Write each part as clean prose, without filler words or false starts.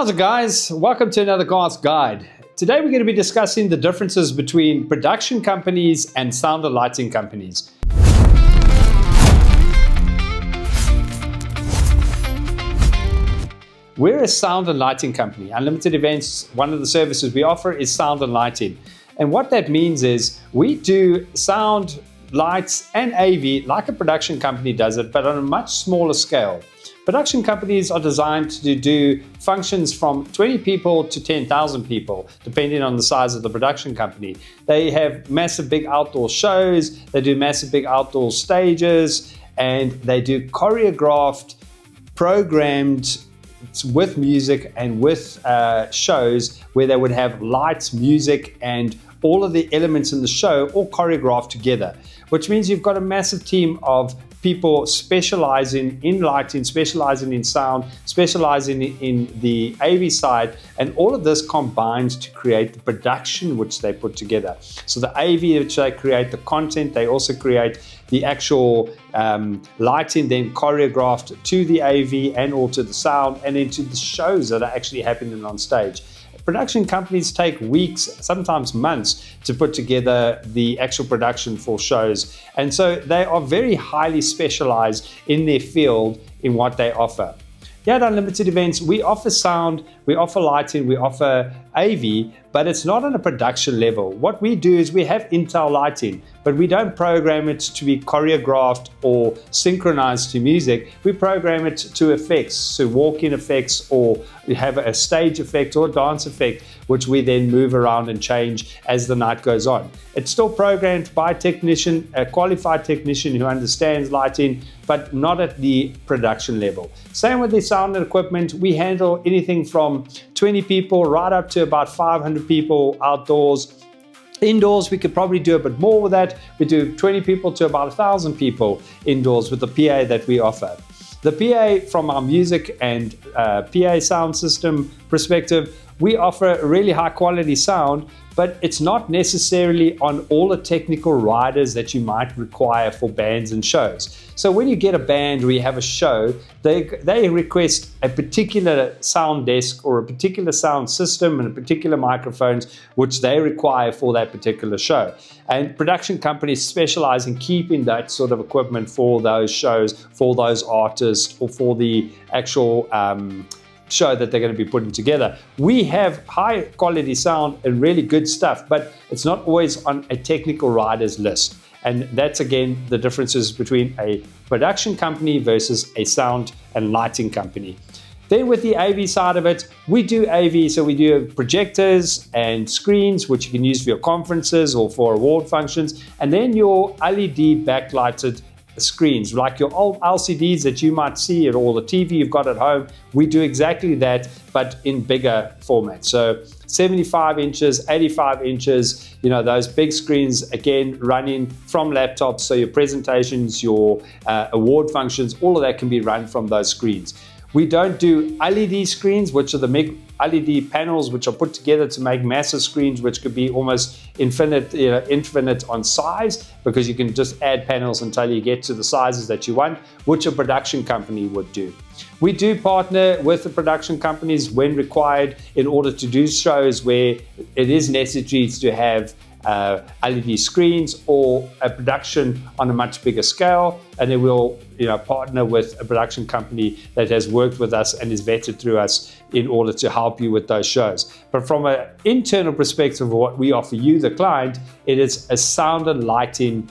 How's it, guys? Welcome to another Garth Guide. Today we're going to be discussing the differences between production companies and sound and lighting companies. We're a sound and lighting company. Unlimited Events, one of the services we offer is sound and lighting. And what that means is we do sound, lights, and AV like a production company does it, but on a much smaller scale. Production companies are designed to do functions from 20 people to 10,000 people, depending on the size of the production company. They have massive big outdoor shows, they do massive big outdoor stages, and they do choreographed, programmed with music and with shows where they would have lights, music, and all of the elements in the show all choreographed together, which means you've got a massive team of people specializing in lighting, specializing in sound, specializing in the AV side, and all of this combines to create the production which they put together. So the AV which they create, the content, they also create the actual lighting, then choreographed to the AV and or to the sound and into the shows that are actually happening on stage. Production companies take weeks, sometimes months, to put together the actual production for shows. And so they are very highly specialized in their field in what they offer. Here at Unlimited Events, we offer sound, we offer lighting, we offer AV, but it's not on a production level. What we do is we have Intel lighting, but we don't program it to be choreographed or synchronized to music. We program it to effects, so walk-in effects, or we have a stage effect or a dance effect, which we then move around and change as the night goes on. It's still programmed by a technician, a qualified technician who understands lighting, but not at the production level. Same with the sound and equipment. We handle anything from 20 people right up to about 500 people outdoors. Indoors, we could probably do a bit more with that. We do 20 people to about 1,000 people indoors with the PA that we offer. The PA, from our music and PA sound system perspective, we offer really high quality sound, but it's not necessarily on all the technical riders that you might require for bands and shows. So when you get a band or you have a show, they request a particular sound desk or a particular sound system and a particular microphones which they require for that particular show. And production companies specialize in keeping that sort of equipment for those shows, for those artists, or for the actual show that they're going to be putting together. We have high quality sound and really good stuff, but it's not always on a technical rider's list. And that's, again, the differences between a production company versus a sound and lighting company. Then with the AV side of it, we do AV, so we do projectors and screens, which you can use for your conferences or for award functions, and then your LED backlighted screens, like your old LCDs that you might see at all the TV you've got at home. We do exactly that, but in bigger format. So 75 inches, 85 inches, those big screens, again, running from laptops. So your presentations, your award functions, all of that can be run from those screens. We don't do LED screens, which are the big LED panels which are put together to make massive screens, which could be almost infinite on size, because you can just add panels until you get to the sizes that you want, which a production company would do. We do partner with the production companies when required in order to do shows where it is necessary to have LED screens or a production on a much bigger scale, and then we'll partner with a production company that has worked with us and is vetted through us in order to help you with those shows. But from an internal perspective of what we offer you, the client, it is a sound and lighting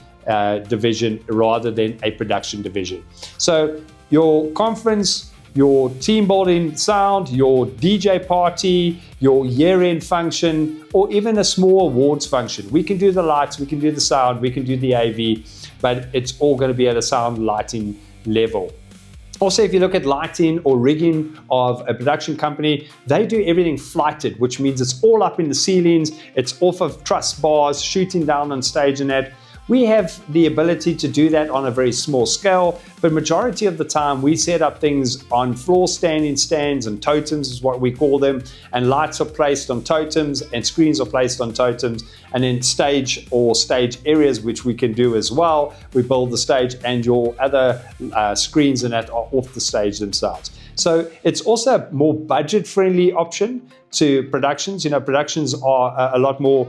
division rather than a production division. So your conference, your team building sound, your DJ party, your year-end function, or even a small awards function. We can do the lights, we can do the sound, we can do the AV, but it's all going to be at a sound lighting level. Also, if you look at lighting or rigging of a production company, they do everything flighted, which means it's all up in the ceilings, it's off of truss bars, shooting down on stage and that. We have the ability to do that on a very small scale, but majority of the time we set up things on floor standing stands and totems is what we call them, and lights are placed on totems and screens are placed on totems, and then stage or stage areas, which we can do as well. We build the stage and your other screens and that are off the stage themselves. So it's also a more budget-friendly option to productions. Productions are a lot more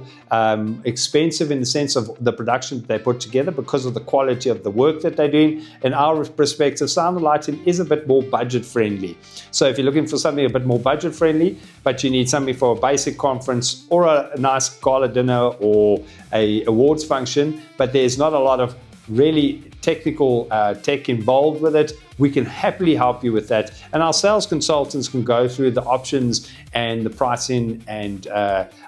expensive in the sense of the production that they put together because of the quality of the work that they're doing. In our perspective, sound and lighting is a bit more budget-friendly. So if you're looking for something a bit more budget-friendly, but you need something for a basic conference or a nice gala dinner or a awards function, but there's not a lot of really technical tech involved with it, we can happily help you with that. And our sales consultants can go through the options and the pricing and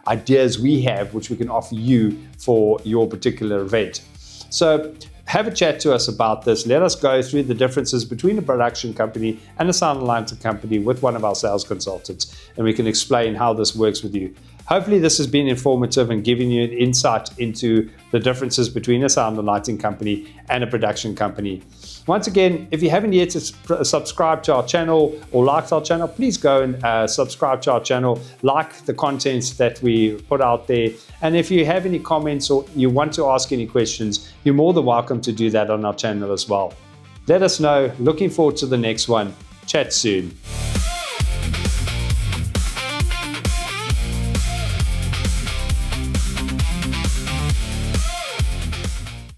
ideas we have, which we can offer you for your particular event. So have a chat to us about this. Let us go through the differences between a production company and a sound and lighting company with one of our sales consultants, and we can explain how this works with you. Hopefully this has been informative and giving you an insight into the differences between a sound and lighting company and a production company. Once again, if you haven't yet subscribed to our channel or liked our channel, please go and subscribe to our channel, like the contents that we put out there. And if you have any comments or you want to ask any questions, you're more than welcome to do that on our channel as well. Let us know. Looking forward to the next one. Chat soon.